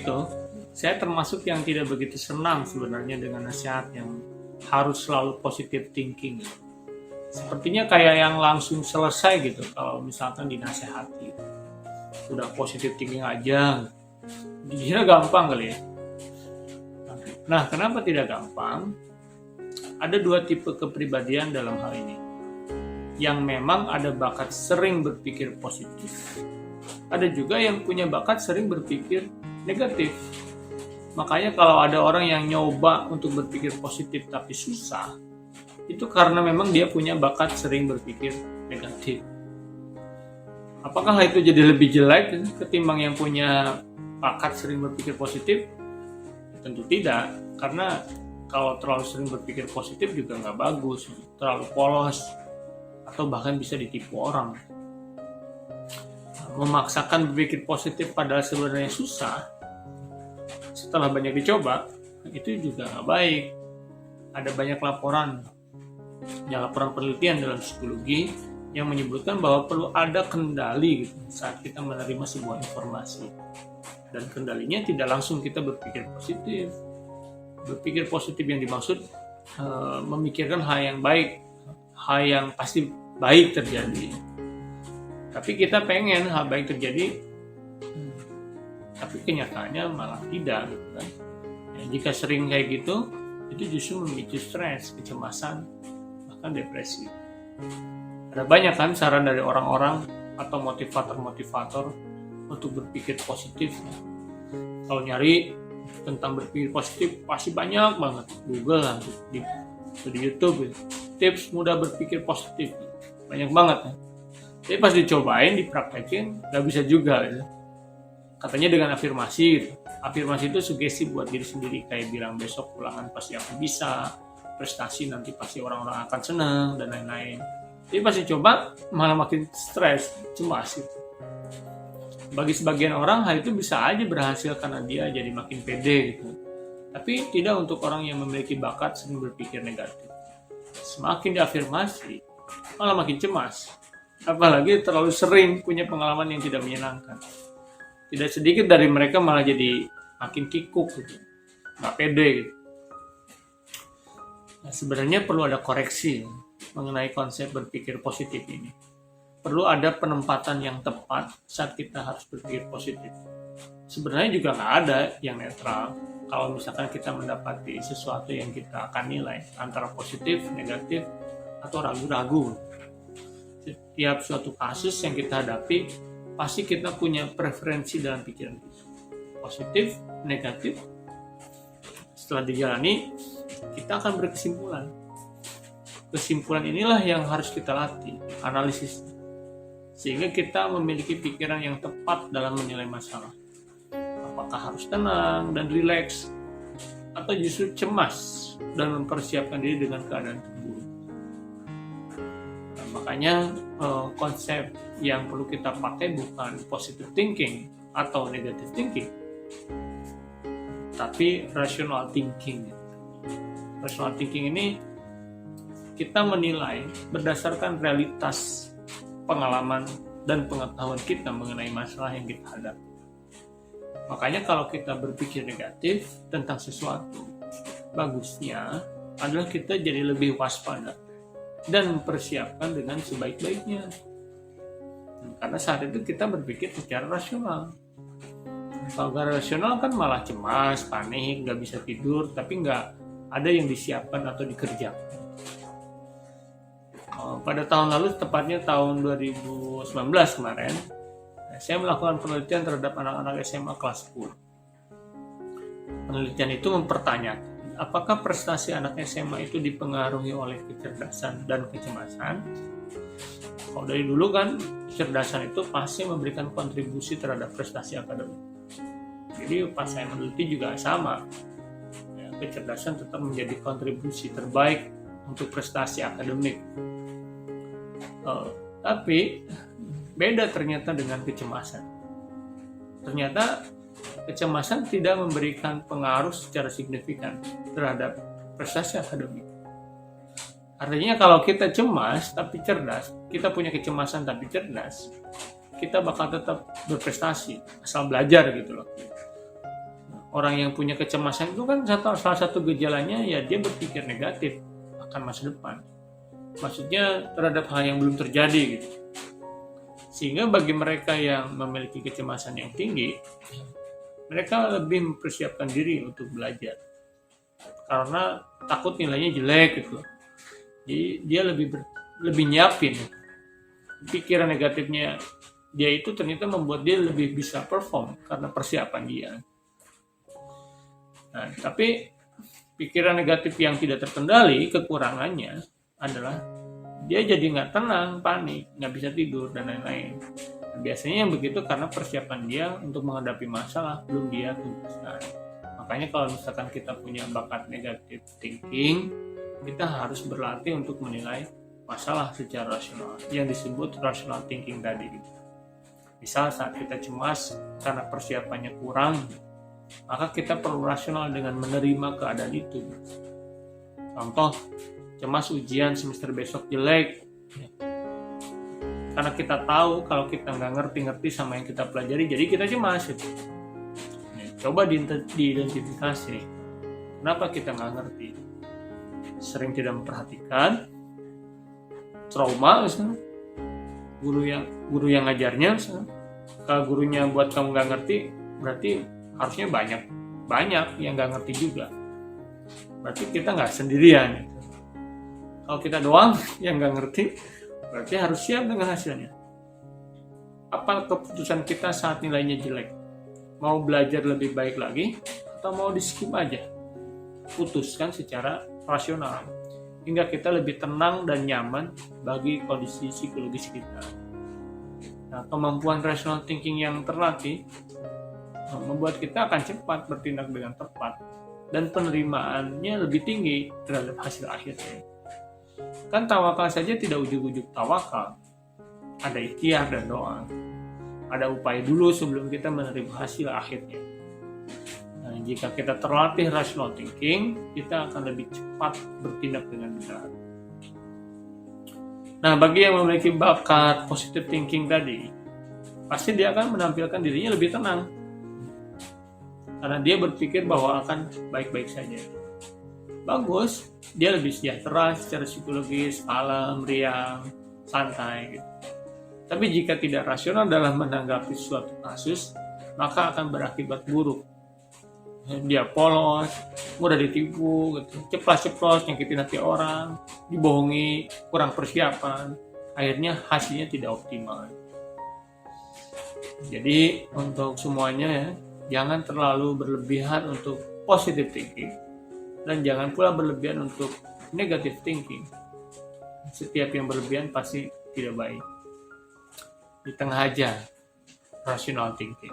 itu, saya termasuk yang tidak begitu senang sebenarnya dengan nasihat yang harus selalu positive thinking. Sepertinya kayak yang langsung selesai gitu kalau misalkan dinasehati. Udah positive thinking aja. Dikira gampang kali ya. Nah, kenapa tidak gampang? Ada dua tipe kepribadian dalam hal ini. Yang memang ada bakat sering berpikir positif. Ada juga yang punya bakat sering berpikir negatif. Makanya kalau ada orang yang nyoba untuk berpikir positif tapi susah, itu karena memang dia punya bakat sering berpikir negatif. Apakah itu jadi lebih jelek ketimbang yang punya bakat sering berpikir positif? Tentu tidak, karena kalau terlalu sering berpikir positif juga nggak bagus, terlalu polos, atau bahkan bisa ditipu orang. Memaksakan berpikir positif padahal sebenarnya susah, setelah banyak dicoba, itu juga nggak baik. Ada banyak laporan penelitian dalam psikologi yang menyebutkan bahwa perlu ada kendali gitu, saat kita menerima sebuah informasi. Dan kendalinya tidak langsung kita berpikir positif. Berpikir positif yang dimaksud memikirkan hal yang baik, hal yang pasti baik terjadi. Tapi kita pengen hal baik terjadi, tapi kenyataannya malah tidak gitu kan. Ya, jika sering kayak gitu, itu justru memicu stres, kecemasan, bahkan depresi. Ada banyak kan saran dari orang-orang atau motivator-motivator untuk berpikir positif. Kalau nyari tentang berpikir positif pasti banyak banget, Google lah, di YouTube tips mudah berpikir positif, banyak banget ya. Tapi pas dicobain, dipraktekin, nggak bisa juga gitu. Katanya dengan afirmasi gitu. Afirmasi itu sugesti buat diri sendiri, kayak bilang besok ulangan pasti aku bisa, prestasi nanti pasti orang-orang akan senang, dan lain-lain. Tapi pas dicoba malah makin stres, cemas gitu. Bagi sebagian orang hal itu bisa aja berhasil karena dia jadi makin pede gitu. Tapi tidak untuk orang yang memiliki bakat sering berpikir negatif. Semakin diafirmasi, malah makin cemas. Apalagi terlalu sering punya pengalaman yang tidak menyenangkan. Tidak sedikit dari mereka malah jadi makin kikuk gitu, nggak pede gitu. Nah, sebenarnya perlu ada koreksi mengenai konsep berpikir positif ini. Perlu ada penempatan yang tepat saat kita harus berpikir positif. Sebenarnya juga nggak ada yang netral. Kalau misalkan kita mendapati sesuatu yang kita akan nilai antara positif, negatif, atau ragu-ragu. Setiap suatu kasus yang kita hadapi, pasti kita punya preferensi dalam pikiran kita. Positif, negatif. Setelah dijalani, kita akan berkesimpulan. Kesimpulan inilah yang harus kita latih, analisis. Sehingga kita memiliki pikiran yang tepat dalam menilai masalah. Apakah harus tenang dan rileks, atau justru cemas dan mempersiapkan diri dengan keadaan terburuk. Nah, makanya konsep yang perlu kita pakai bukan positive thinking atau negative thinking, tapi rational thinking. Rational thinking ini kita menilai berdasarkan realitas, pengalaman, dan pengetahuan kita mengenai masalah yang kita hadapi. Makanya kalau kita berpikir negatif tentang sesuatu, bagusnya adalah kita jadi lebih waspada dan mempersiapkan dengan sebaik-baiknya. Karena saat itu kita berpikir secara rasional. Kalau nggak rasional kan malah cemas, panik, nggak bisa tidur, tapi nggak ada yang disiapkan atau dikerjakan. Pada tahun lalu, tepatnya tahun 2019 kemarin, saya melakukan penelitian terhadap anak-anak SMA kelas 10. Penelitian itu mempertanyakan apakah prestasi anak SMA itu dipengaruhi oleh kecerdasan dan kecemasan. Kalau dari dulu kan, kecerdasan itu pasti memberikan kontribusi terhadap prestasi akademik. Jadi pas saya meneliti juga sama, ya, kecerdasan tetap menjadi kontribusi terbaik untuk prestasi akademik. Tapi beda ternyata dengan kecemasan. Ternyata kecemasan tidak memberikan pengaruh secara signifikan terhadap prestasi akademik. Artinya kalau kita cemas tapi cerdas, kita punya kecemasan tapi cerdas, kita bakal tetap berprestasi asal belajar gitu loh. Orang yang punya kecemasan itu kan salah satu gejalanya ya dia berpikir negatif akan masa depan. Maksudnya terhadap hal yang belum terjadi gitu. Sehingga bagi mereka yang memiliki kecemasan yang tinggi, mereka lebih mempersiapkan diri untuk belajar. Karena takut nilainya jelek gitu. Jadi dia lebih nyiapin. Pikiran negatifnya dia itu ternyata membuat dia lebih bisa perform karena persiapan dia. Nah, tapi pikiran negatif yang tidak terkendali, kekurangannya adalah dia jadi nggak tenang, panik, nggak bisa tidur, dan lain-lain. Nah, biasanya yang begitu karena persiapan dia untuk menghadapi masalah belum dia tuntaskan. Makanya kalau misalkan kita punya bakat negatif thinking, kita harus berlatih untuk menilai masalah secara rasional, yang disebut rational thinking tadi. Misal saat kita cemas karena persiapannya kurang, maka kita perlu rasional dengan menerima keadaan itu. Contoh, cemas ujian semester besok jelek, karena kita tahu kalau kita nggak ngerti sama yang kita pelajari, jadi kita cemas gitu. Coba diidentifikasi, kenapa kita nggak ngerti? Sering tidak memperhatikan, trauma misalnya, guru yang ngajarnya misalnya. Kalau gurunya buat kamu nggak ngerti, berarti harusnya banyak yang nggak ngerti juga. Berarti kita nggak sendirian gitu. Kalau kita doang yang nggak ngerti, berarti harus siap dengan hasilnya. Apa keputusan kita saat nilainya jelek? Mau belajar lebih baik lagi atau mau di skip aja? Putuskan secara rasional hingga kita lebih tenang dan nyaman bagi kondisi psikologis kita. Nah, kemampuan rational thinking yang terlatih membuat kita akan cepat bertindak dengan tepat dan penerimaannya lebih tinggi terhadap hasil akhirnya. Kan tawakal saja tidak ujuk-ujuk tawakal. Ada ikhtiar dan doa. Ada upaya dulu sebelum kita menerima hasil akhirnya. Nah, jika kita terlatih rational thinking, kita akan lebih cepat bertindak dengan benar. Nah, bagi yang memiliki bakat positive thinking tadi, pasti dia akan menampilkan dirinya lebih tenang. Karena dia berpikir bahwa akan baik-baik saja. Bagus, dia lebih sejahtera secara psikologis, kalem, riang, santai gitu. Tapi jika tidak rasional dalam menanggapi suatu kasus, maka akan berakibat buruk. Dia polos, mudah ditipu, gitu. Ceplas-ceplos, nyakitin hati orang, dibohongi, kurang persiapan, akhirnya hasilnya tidak optimal. Jadi untuk semuanya ya, jangan terlalu berlebihan untuk positive thinking dan jangan pula berlebihan untuk negative thinking. Setiap yang berlebihan pasti tidak baik. Di tengah aja, rational thinking.